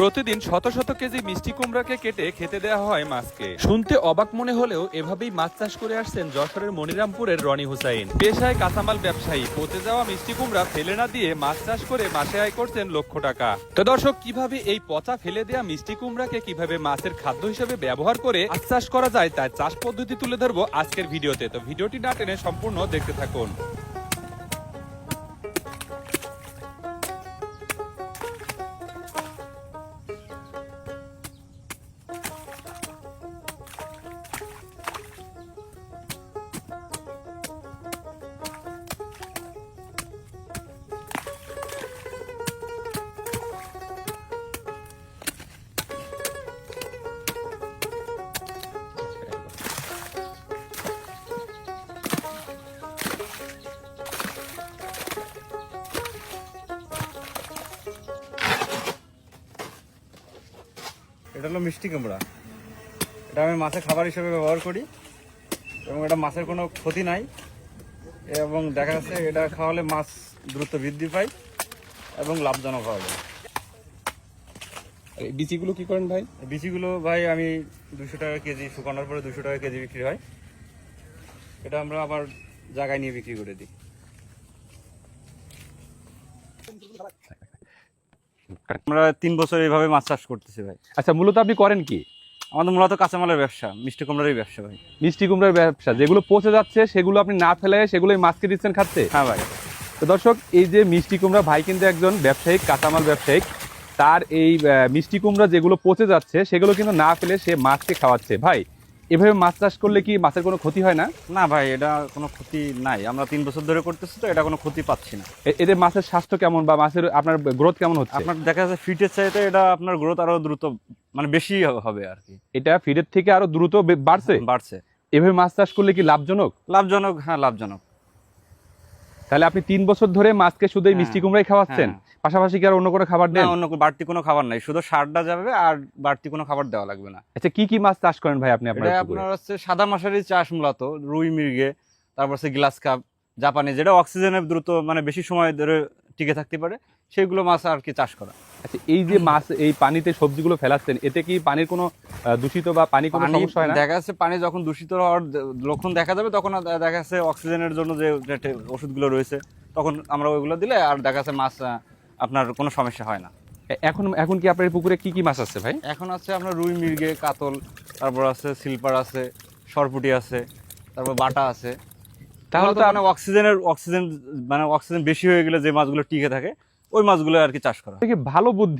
প্রতিদিন শত শত কেজি মিষ্টি কুমড়াকে কেটে খেতে দেওয়া হয় মাছকে। শুনতে অবাক মনে হলেও এভাবেই মাছ চাষ করে আসছেন যশোরের মনিরামপুরের রনি হুসাইন। পেশায় কাঁচামাল ব্যবসায়ী, পচে যাওয়া মিষ্টি কুমড়া ফেলে না দিয়ে মাছ চাষ করে মাসে আয় করছেন লক্ষ টাকা। তো দর্শক, কিভাবে এই পচা ফেলে দেওয়া মিষ্টি কুমড়াকে কিভাবে মাছের খাদ্য হিসেবে ব্যবহার করে মাছ চাষ করা যায় তার চাষ পদ্ধতি তুলে ধরবো আজকের ভিডিওতে। তো ভিডিওটি না টেনে সম্পূর্ণ দেখতে থাকুন। এটা হলো মিষ্টি কুমড়া। এটা আমি মাছের খাবার হিসেবে ব্যবহার করি এবং এটা মাছের কোনো ক্ষতি নাই এবং দেখা যাচ্ছে এটা খাওয়ালে মাছ দ্রুত বৃদ্ধি পায় এবং লাভজনক হবে। এই বিচিগুলো কি করেন ভাই? বিচিগুলো ভাই আমি 200 টাকা কেজি, শুকানোর পরে 200 টাকা কেজি বিক্রি হয়। এটা আমরা আবার জায়গায় নিয়ে বিক্রি করে দিই। আমরা 3 বছর এইভাবে মাছ চাষ করতেছি ভাই। আচ্ছা, মূলত আপনি করেন কি? আমাদের মূলত কাঁচামালের ব্যবসা, মিষ্টি কুমড়ারই ব্যবসা ভাই। মিষ্টি কুমড়ার ব্যবসা। যেগুলো পচে যাচ্ছে সেগুলো আপনি না ফেলে সেগুলোই মাছকে দিচ্ছেন খাচ্ছে? হ্যাঁ ভাই। তো দর্শক, এই যে মিষ্টি কুমড়া, ভাই কিন্তু একজন ব্যবসায়িক, কাঁচামাল ব্যবসায়িক। তার এই মিষ্টি কুমড়া যেগুলো পচে যাচ্ছে সেগুলো কিন্তু না ফেলে সে মাছকে খাওয়াচ্ছে। ভাই, এভাবে মাছ চাষ করলে কি মাছের কোনো ক্ষতি হয় না? না ভাই, এটা কোনো ক্ষতি নাই। আমরা 3 বছর ধরে করতেছি, তো এটা কোনো ক্ষতি পাচ্ছি না। এতে মাছের স্বাস্থ্য কেমন বা মাছের আপনার গ্রোথ কেমন হচ্ছে? আপনার দেখা যাচ্ছে ফিটের চাইতে এটা আপনার গ্রোথ আরো দ্রুত, মানে বেশি হবে আর কি। এটা ফিডের থেকে আরো দ্রুত বাড়ছে। এভাবে মাছ চাষ করলে কি লাভজনক? লাভজনক, হ্যাঁ লাভজনক। তাহলে আপনি 3 বছর ধরে মাছকে শুধু এই মিষ্টি কুমড়াই খাওয়াচ্ছেন? পাশাপাশি কি আর অন্য কোনো খাবার না, দেন? অন্য বাড়তি কোনো খাবার নাই, শুধু সারটা যাবে আর বাড়তি কোনো খাবার দেওয়া লাগবে না। আচ্ছা, কি কি মাছ চাষ করেন ভাই আপনি আপনার এটা পুকুরে? আপনার হচ্ছে সাদা মাছেরই চাষ মূলত, রুই, মৃগে, তারপর হচ্ছে গ্লাস কাপ, জাপানি, যেটা অক্সিজেনে দ্রুত মানে বেশি সময় ধরে টিকে থাকতে পারে, সেগুলো মাছ আর কি চাষ করা। আচ্ছা, এই যে মাছ এই পানিতে সবজিগুলো ফেলাচ্ছেন, এতে কি পানির কোনো দূষিত বা পানি কোনো সমস্যা হয় না? দেখা যাচ্ছে পানি যখন দূষিত হওয়ার লক্ষণ দেখা যাবে, তখন দেখা যাচ্ছে অক্সিজেনের জন্য যে ওষুধগুলো রয়েছে, তখন আমরা ওইগুলো দিলে আর দেখা যাচ্ছে মাছ আপনার কোনো সমস্যা হয় না। এখন কি আপনার এই পুকুরে কি কি মাছ আছে ভাই? এখন আছে আপনার রুই, মৃগে, কাতল, তারপর আছে সিলপার আছে, সরপুটি আছে, তারপর বাটা আছে। তাহলে তো মানে অক্সিজেন বেশি হয়ে গেলে যে মাছগুলো টিকে থাকে, ওই মাছগুলো আর কি চাষ করা। থেকে ভালো বুদ্ধি।